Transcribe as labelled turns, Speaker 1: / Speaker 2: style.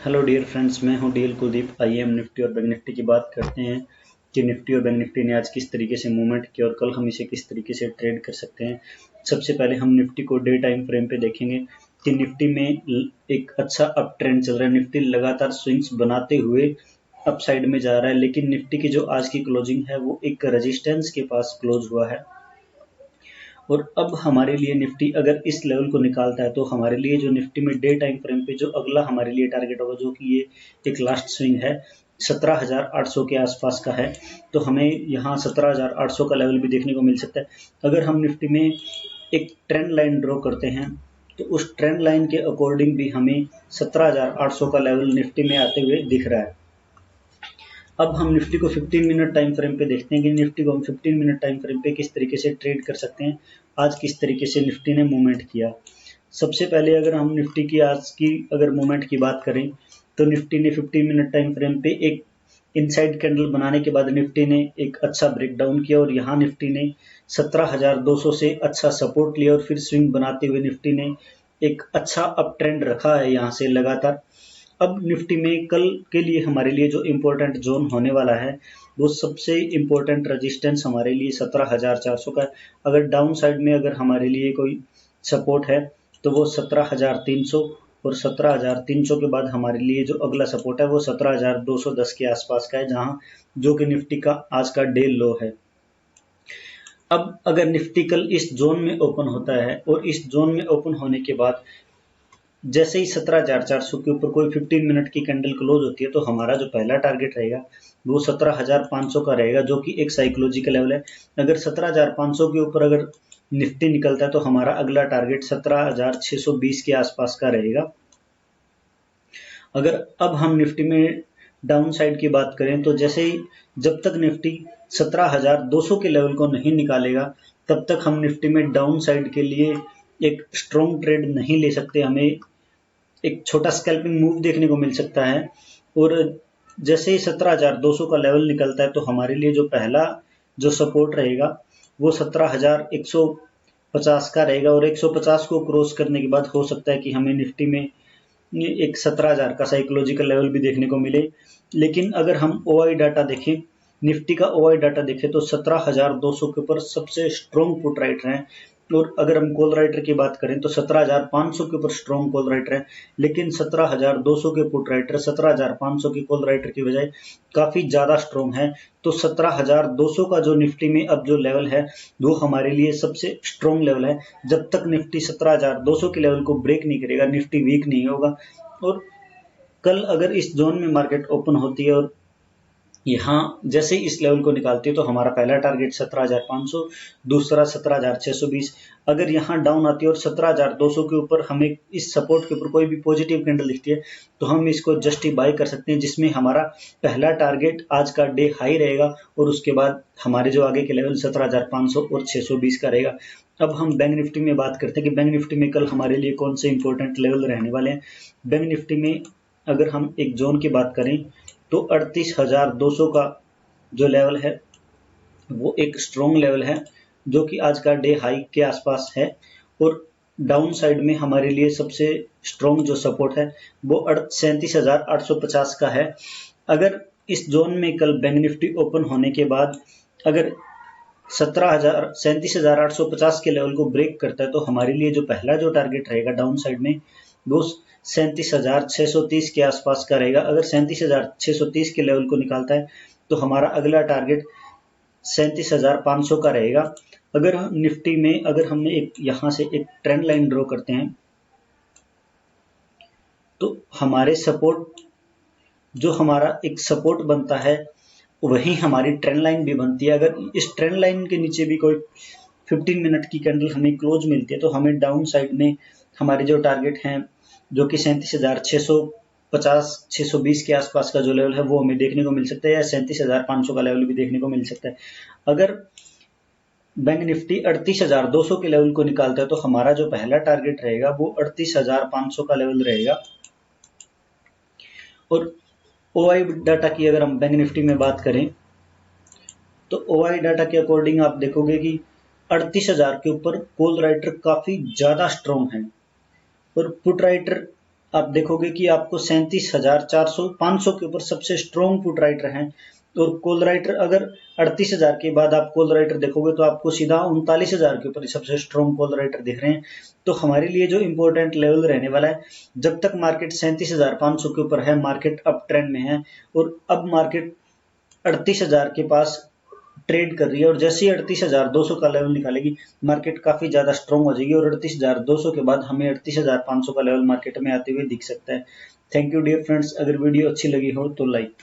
Speaker 1: Hello dear friends, मैं हूं DL Kuldeep. आइए हम निफ्टी और बैंक निफ्टी की बात करते हैं कि निफ्टी और बैंक निफ्टी ने आज किस तरीके से मूवमेंट किया और कल हम इसे किस तरीके से ट्रेड कर सकते हैं। सबसे पहले हम निफ्टी को डे टाइम फ्रेम पे देखेंगे कि निफ्टी में एक अच्छा अप ट्रेंड चल रहा है। निफ्टी लगातार स्विंग्स बनाते हुए अप साइड में जा रहा है, लेकिन निफ्टी की जो आज की क्लोजिंग है वो एक रेजिस्टेंस के पास क्लोज हुआ है। और अब हमारे लिए निफ्टी अगर इस लेवल को निकालता है तो हमारे लिए जो निफ्टी में डे टाइम फ्रेम पे जो अगला हमारे लिए टारगेट होगा, जो कि ये एक लास्ट स्विंग है 17,800 के आसपास का है, तो हमें यहाँ 17,800 का लेवल भी देखने को मिल सकता है। अगर हम निफ्टी में एक ट्रेंड लाइन ड्रॉ करते हैं तो उस ट्रेंड लाइन के अकॉर्डिंग भी हमें 17,800 का लेवल निफ्टी में आते हुए दिख रहा है। अब हम निफ्टी को 15 मिनट टाइम फ्रेम पे देखते हैं कि निफ्टी को हम 15 मिनट टाइम फ्रेम पे किस तरीके से ट्रेड कर सकते हैं। आज किस तरीके से निफ्टी ने मूवमेंट किया। सबसे पहले अगर हम निफ्टी की आज की अगर मूवमेंट की बात करें तो निफ्टी ने 15 मिनट टाइम फ्रेम पे एक इनसाइड कैंडल बनाने के बाद निफ्टी ने एक अच्छा ब्रेकडाउन किया और यहाँ निफ्टी ने 17,200 से अच्छा सपोर्ट लिया और फिर स्विंग बनाते हुए निफ्टी ने एक अच्छा अप ट्रेंड रखा है यहाँ से लगातार। अब निफ्टी में कल के लिए हमारे लिए जो इम्पोर्टेंट जोन होने वाला है वो सबसे इम्पोर्टेंट रेजिस्टेंस हमारे लिए 17,400 का है। अगर डाउन साइड में अगर हमारे लिए कोई सपोर्ट है तो वो 17,300 और 17,300 के बाद हमारे लिए जो अगला सपोर्ट है वो 17,210 के आसपास का है, जहां जो कि निफ्टी का आज का डे लो है। अब अगर निफ्टी कल इस जोन में ओपन होता है और इस जोन में ओपन होने के बाद जैसे ही 17,400 के ऊपर कोई 15 मिनट की कैंडल क्लोज होती है तो हमारा जो पहला टारगेट रहेगा वो 17,500 का रहेगा, जो कि एक साइकोलॉजिकल लेवल है। अगर 17,500 के ऊपर अगर निफ्टी निकलता है तो हमारा अगला टारगेट 17,620 के आसपास का रहेगा। अगर अब हम निफ्टी में डाउन साइड की बात करें तो जैसे ही जब तक निफ्टी 17,200 के लेवल को नहीं निकालेगा तब तक हम निफ्टी में डाउन साइड के लिए एक स्ट्रॉन्ग ट्रेड नहीं ले सकते। हमें एक छोटा स्कैल्पिंग मूव देखने को मिल सकता है। और जैसे ही 17,200 का लेवल निकलता है तो हमारे लिए जो पहला जो सपोर्ट रहेगा वो 17,150 का रहेगा और 150 को क्रॉस करने के बाद हो सकता है कि हमें निफ्टी में एक 17,000 का साइकोलॉजिकल लेवल भी देखने को मिले। लेकिन अगर हम ओआई डाटा देखें, निफ्टी का ओआई डाटा देखें तो 17,200 के ऊपर सबसे स्ट्रॉन्ग पुट राइटर हैं। और अगर हम कॉल राइटर की बात करें तो 17,500 के ऊपर स्ट्रॉन्ग कॉल राइटर है, लेकिन 17,200 के पुट राइटर 17,500 के कॉल राइटर की बजाय काफी ज्यादा स्ट्रॉन्ग है। तो 17,200 का जो निफ्टी में अब जो लेवल है वो हमारे लिए सबसे स्ट्रॉन्ग लेवल है। जब तक निफ्टी 17,200 के लेवल को ब्रेक नहीं करेगा निफ्टी वीक नहीं होगा। और कल अगर इस जोन में मार्केट ओपन होती है और यहाँ जैसे इस लेवल को निकालती है तो हमारा पहला टारगेट 17,500, दूसरा 17,620। अगर यहाँ डाउन आती है और 17,200 के ऊपर हमें इस सपोर्ट के ऊपर कोई भी पॉजिटिव कैंडल दिखती है तो हम इसको जस्ट बाय कर सकते हैं, जिसमें हमारा पहला टारगेट आज का डे हाई रहेगा और उसके बाद हमारे जो आगे के लेवल 17,500 और 620 का रहेगा। अब हम बैंक निफ्टी में बात करते हैं कि बैंक निफ्टी में कल हमारे लिए कौन से इंपॉर्टेंट लेवल रहने वाले हैं। बैंक निफ्टी में अगर हम एक जोन की बात करें तो 38,200 का जो लेवल है वो एक स्ट्रॉन्ग लेवल है, जो कि आज का डे हाई के आसपास है। और डाउन साइड में हमारे लिए सबसे स्ट्रॉन्ग जो सपोर्ट है वो 37,850 का है। अगर इस जोन में कल बैंक निफ्टी ओपन होने के बाद अगर 37,850 के लेवल को ब्रेक करता है तो हमारे लिए जो पहला जो टारगेट रहेगा डाउन साइड में वो 37,630 के आसपास का रहेगा। अगर 37,630 के लेवल को निकालता है तो हमारा अगला टारगेट 37,500 का रहेगा। अगर निफ्टी में अगर हमने एक यहाँ से एक ट्रेंड लाइन ड्रॉ करते हैं तो हमारे सपोर्ट जो हमारा एक सपोर्ट बनता है वही हमारी ट्रेंड लाइन भी बनती है। अगर इस ट्रेंड लाइन के नीचे भी कोई 15 मिनट की कैंडल हमें क्लोज मिलती है तो हमें डाउन साइड में हमारे जो टारगेट हैं जो कि 37,650 620 के आसपास का जो लेवल है वो हमें देखने को मिल सकता है, या 37,500 का लेवल भी देखने को मिल सकता है। अगर बैंक निफ्टी 38,200 के लेवल को निकालता है तो हमारा जो पहला टारगेट रहेगा वो 38,500 का लेवल रहेगा। और ओआई डाटा की अगर हम बैंक निफ्टी में बात करें तो ओआई डाटा के अकॉर्डिंग आप देखोगे कि 38,000 के ऊपर कॉल राइटर काफी ज्यादा स्ट्रॉन्ग है और पुट राइटर आप देखोगे कि आपको 37,400 500 के ऊपर सबसे स्ट्रॉन्ग पुट राइटर हैं, और कॉल राइटर अगर 38,000 के बाद आप कॉल राइटर देखोगे तो आपको सीधा 39,000 के ऊपर सबसे स्ट्रॉन्ग कॉल राइटर दिख रहे हैं। तो हमारे लिए जो इंपॉर्टेंट लेवल रहने वाला है, जब तक मार्केट 37,500 के ऊपर है, मार्केट अप ट्रेंड में है, और अब मार्केट 38,000 के पास ट्रेड कर रही है, और जैसे ही 38,200 का लेवल निकालेगी मार्केट काफी ज्यादा स्ट्रॉन्ग हो जाएगी, और 38,200 के बाद हमें 38,500 का लेवल मार्केट में आते हुए दिख सकता है। थैंक यू डियर फ्रेंड्स, अगर वीडियो अच्छी लगी हो तो लाइक।